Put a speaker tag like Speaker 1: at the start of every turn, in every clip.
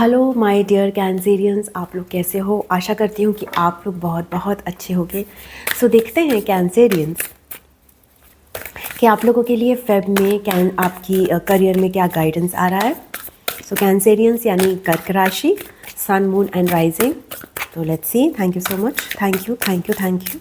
Speaker 1: Hello my dear Cancerians, आप लोग कैसे हो। आशा करती हूँ कि आप लोग बहुत बहुत अच्छे होंगे। सो देखते हैं कैंसेरियंस कि आप लोगों के लिए फेब में आपकी करियर में क्या गाइडेंस आ रहा है। सो कैंसेरियंस यानी कर्क राशि, सन मून एंड राइजिंग। तो let's see. Thank you so much. Thank you thank you thank you.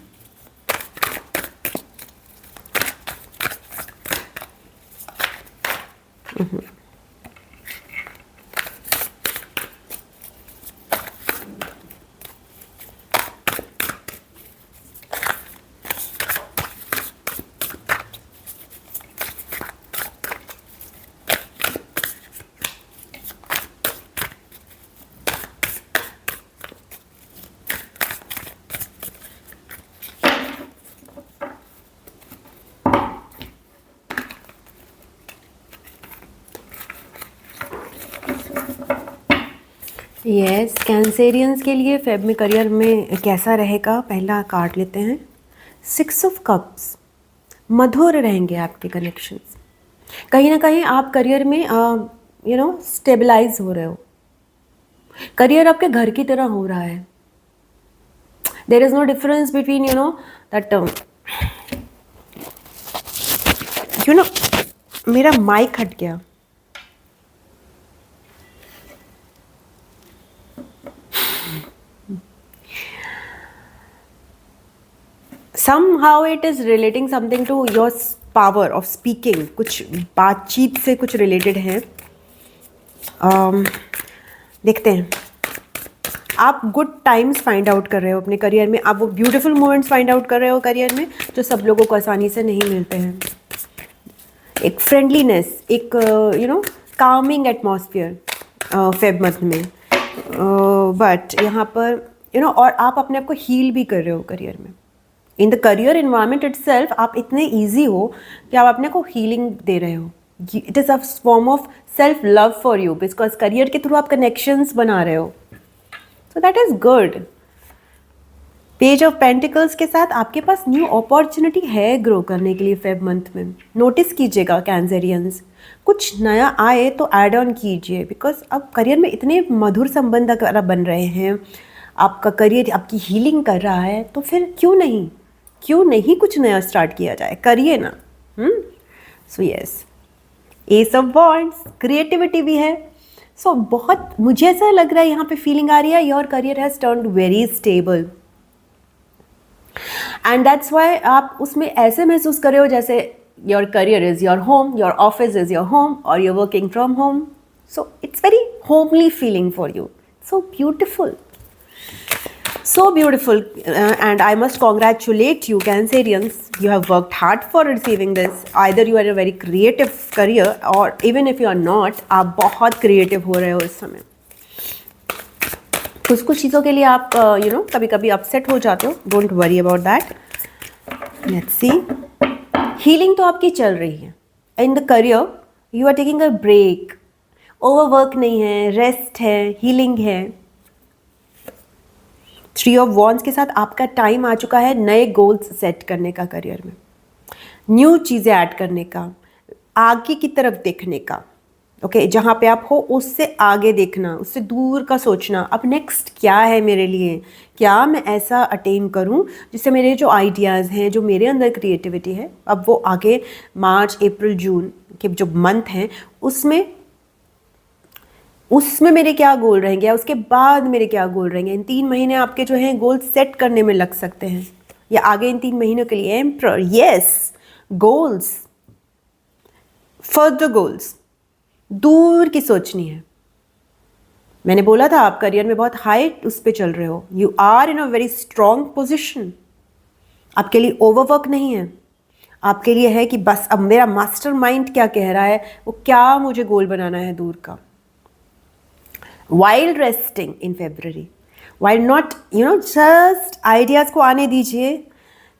Speaker 1: Yes, Cancerians के लिए फेब में करियर में कैसा रहेगा, पहला कार्ड लेते हैं। 6 ऑफ कप्स। मधुर रहेंगे आपके कनेक्शंस। कहीं ना कहीं आप करियर में स्टेबलाइज हो रहे हो। करियर आपके घर की तरह हो रहा है। There is no difference between that मेरा माइक हट गया। somehow it is relating something to your power of speaking। कुछ बातचीत से कुछ रिलेटेड है। देखते हैं। आप गुड टाइम्स फाइंड आउट कर रहे हो अपने करियर में। आप वो ब्यूटीफुल मोमेंट्स फाइंड आउट कर रहे हो करियर में जो सब लोगों को आसानी से नहीं मिलते हैं। एक फ्रेंडलीनेस, एक कामिंग एटमॉस्फेयर फेब मंथ में। बट यहाँ पर और आप अपने आप को हील भी कर रहे हो करियर में। इन द करियर इन्वायरमेंट इटसेल्फ आप इतने ईजी हो कि आप अपने को हीलिंग दे रहे हो। It is a form of self love for you, because career के थ्रू आप कनेक्शंस बना रहे हो। So that is good. Page of pentacles के साथ आपके पास न्यू अपॉर्चुनिटी है ग्रो करने के लिए फेब मंथ में। नोटिस कीजिएगा कैंसेरियंस, कुछ नया आए तो ऐड ऑन कीजिए, बिकॉज अब करियर में इतने मधुर संबंध अगर बन रहे हैं, आपका करियर आपकी हीलिंग कर रहा है, तो फिर क्यों नहीं कुछ नया स्टार्ट किया जाए। करिए ना। So yes, S of wands, creativity भी है। सो बहुत मुझे ऐसा लग रहा है, यहाँ पे फीलिंग आ रही है your career has turned very stable and that's why आप उसमें ऐसे महसूस कर रहे हो जैसे your career is your home, your office is your home, और you're working from home. So it's very homely feeling for you. So beautiful, so beautiful, and I must congratulate you Cancerians. You have worked hard for receiving this. Either you are a very creative career, or even if you are not, आप बहुत creative हो रहे हो इस समय। कुछ चीज़ों के लिए आप कभी कभी अपसेट हो जाते हो। Don't worry about that. Let's see. Healing तो आपकी चल रही है। In the career you are taking a break. Overwork नहीं है, रेस्ट है, हीलिंग है। 3 ऑफ वॉन्ड्स के साथ आपका टाइम आ चुका है नए गोल्स सेट करने का करियर में, न्यू चीज़ें ऐड करने का, आगे की तरफ देखने का। ओके, जहाँ पे आप हो उससे आगे देखना, उससे दूर का सोचना। अब नेक्स्ट क्या है मेरे लिए, क्या मैं ऐसा अटेन करूँ जिससे मेरे जो आइडियाज़ हैं, जो मेरे अंदर क्रिएटिविटी है, अब वो आगे मार्च अप्रैल जून के जो मंथ हैं उसमें मेरे क्या गोल रहेंगे, या उसके बाद मेरे क्या गोल रहेंगे। इन 3 महीने आपके जो हैं गोल सेट करने में लग सकते हैं, या आगे इन 3 महीनों के लिए emperor. Yes, goals, further goals, दूर की सोचनी है। मैंने बोला था आप करियर में बहुत हाई उस पर चल रहे हो। You are in a very strong position. आपके लिए ओवरवर्क नहीं है, आपके लिए है कि बस अब मेरा मास्टर माइंड क्या कह रहा है, वो क्या मुझे गोल बनाना है दूर का। While resting in February, while not just ideas को आने दीजिए,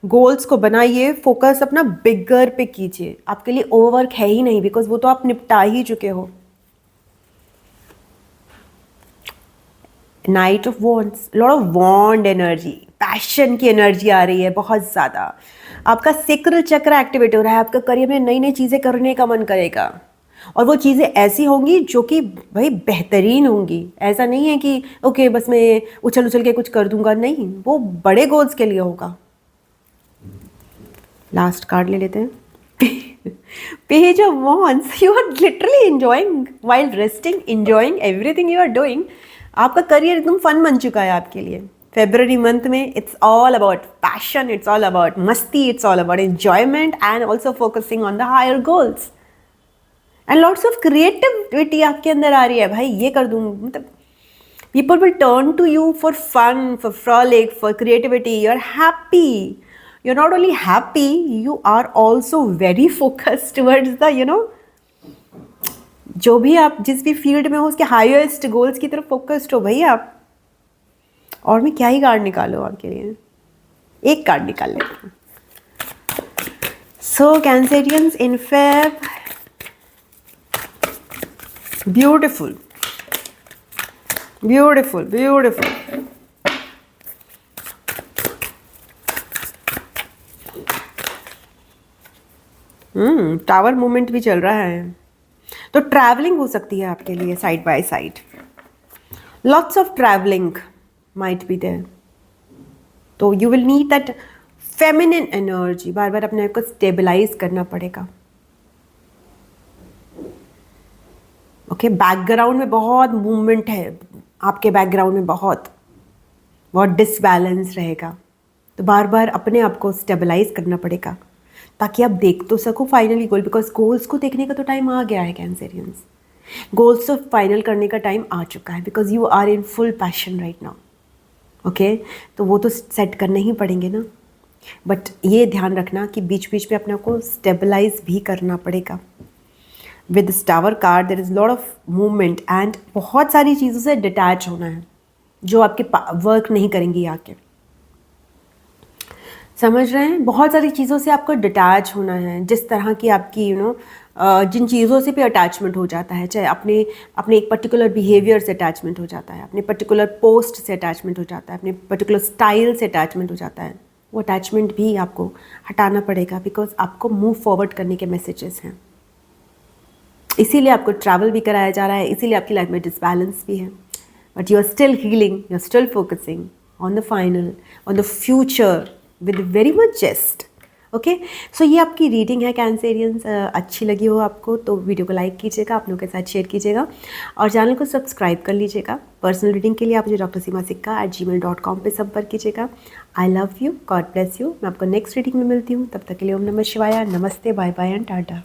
Speaker 1: गोल्स को बनाइए, फोकस अपना बिगर पे कीजिए। आपके लिए ओवरवर्क है ही नहीं, बिकॉज वो तो आप निपटा ही चुके हो। Knight of wands, lot of wand energy, passion की एनर्जी आ रही है बहुत ज़्यादा। आपका सेक्रल चक्र एक्टिवेट हो रहा है। आपका करियर में नई नई चीज़ें करने का मन करेगा। और वो चीज़ें ऐसी होंगी जो कि भाई बेहतरीन होंगी। ऐसा नहीं है कि ओके बस मैं उछल उछल के कुछ कर दूंगा, नहीं, वो बड़े गोल्स के लिए होगा। लास्ट कार्ड ले लेते हैं। Page of wands, you are literally enjoying while resting, enjoying everything you are doing. आपका करियर एकदम फन बन चुका है आपके लिए। फेब्रवरी मंथ में it's all about passion, it's all about मस्ती, it's all about enjoyment and also focusing on the higher goals and lots of creativity आपके अंदर आ रही है। भाई ये कर दूँ, मतलब people will turn to you for fun, for frolic, for creativity. You're happy. You're not only happy, you are also very focused towards the, जो भी आप जिस भी फील्ड में हो उसके हाईएस्ट गोल्स की तरफ फोकस्ड हो भाई आप। और मैं क्या ही कार्ड निकालो आपके लिए, एक कार्ड निकाल लेते हैं। So Cancerians in Feb, beautiful beautiful beautiful. Tower movement भी चल रहा है, तो ट्रैवलिंग हो सकती है आपके लिए side by side. Lots of travelling might be there, तो you will need that feminine energy. बार बार अपने आप को स्टेबलाइज करना पड़ेगा। ओके, बैकग्राउंड में बहुत मूवमेंट है, आपके बैकग्राउंड में बहुत डिसबैलेंस रहेगा, तो बार बार अपने आप को स्टेबलाइज करना पड़ेगा ताकि आप देख तो सको फाइनली गोल। बिकॉज गोल्स को देखने का तो टाइम आ गया है कैंसेरियंस, गोल्स तो फाइनल करने का टाइम आ चुका है, because you are in full passion right now. Okay, तो वो तो सेट करने ही पड़ेंगे ना, बट ये ध्यान रखना कि बीच बीच में अपने को स्टेबलाइज भी करना पड़ेगा। With this tower card there is lot of movement and बहुत सारी चीज़ों से डिटैच होना है जो आपके वर्क नहीं करेंगी आके, समझ रहे हैं। बहुत सारी चीज़ों से आपको डिटैच होना है, जिस तरह की आपकी जिन चीज़ों से भी अटैचमेंट हो जाता है, चाहे अपने एक पर्टिकुलर बिहेवियर से अटैचमेंट हो जाता है, अपने पर्टिकुलर पोस्ट से अटैचमेंट हो जाता है, अपने पर्टिकुलर स्टाइल से अटैचमेंट हो जाता है, वो अटैचमेंट भी आपको हटाना पड़ेगा। बिकॉज आपको मूव फॉरवर्ड करने के मैसेजेस हैं, इसीलिए आपको ट्रैवल भी कराया जा रहा है, इसीलिए आपकी लाइफ में डिसबैलेंस भी है, but you are still healing, you are still focusing on the final, on the future with very much zest. Okay, so ये आपकी रीडिंग है कैंसेरियंस। अच्छी लगी हो आपको तो वीडियो को लाइक कीजिएगा, आप लोगों के साथ शेयर कीजिएगा और चैनल को सब्सक्राइब कर लीजिएगा। पर्सनल रीडिंग के लिए आप मुझे drsimasikkha@gmail.com पे संपर्क कीजिएगा। I love you, God bless you. मैं आपको नेक्स्ट रीडिंग में मिलती हूँ, तब तक के लिए ओम नमः शिवाय, नमस्ते, बाय बाय एंड टाटा।